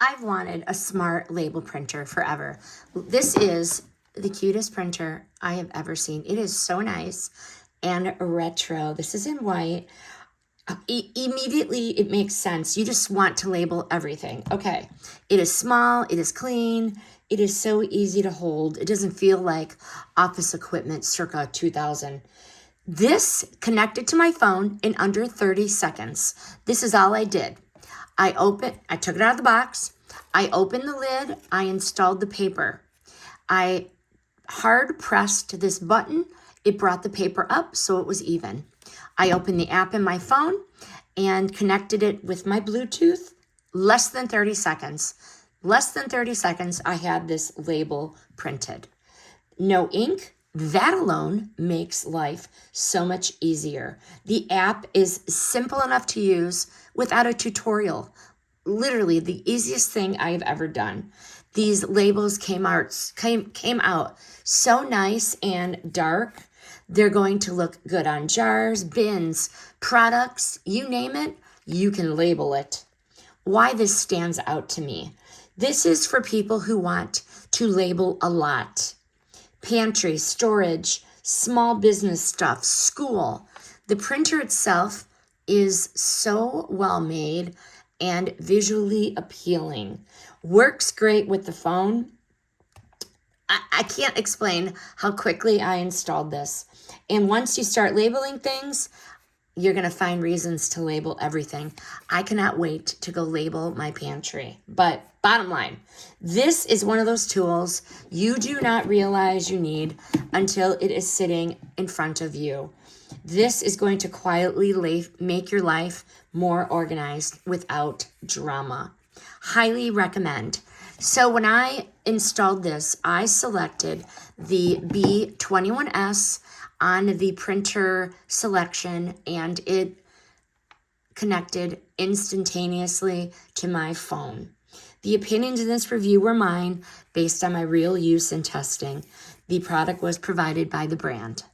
I've wanted a smart label printer forever. This is the cutest printer I have ever seen. It is so nice and retro. This is in white. Immediately, it makes sense. You just want to label everything. Okay, it is small, it is clean, it is so easy to hold. It doesn't feel like office equipment circa 2000. This connected to my phone in under 30 seconds. This is all I did. I took it out of the box, I opened the lid, I installed the paper. I hard pressed this button, it brought the paper up so it was even. I opened the app in my phone and connected it with my Bluetooth. Less than 30 seconds. Less than 30 seconds, I had this label printed. No ink. That alone makes life so much easier. The app is simple enough to use without a tutorial. Literally the easiest thing I have ever done. These labels came out so nice and dark. They're going to look good on jars, bins, products, you name it, you can label it. Why this stands out to me. This is for people who want to label a lot. Pantry, storage, small business stuff, school. The printer itself is so well made and visually appealing. Works great with the phone. I can't explain how quickly I installed this. And once you start labeling things, you're going to find reasons to label everything. I cannot wait to go label my pantry. But bottom line, this is one of those tools you do not realize you need until it is sitting in front of you. This is going to quietly make your life more organized without drama. Highly recommend. So when I installed this, I selected the B21S on the printer selection, and it connected instantaneously to my phone. The opinions in this review were mine based on my real use and testing. The product was provided by the brand.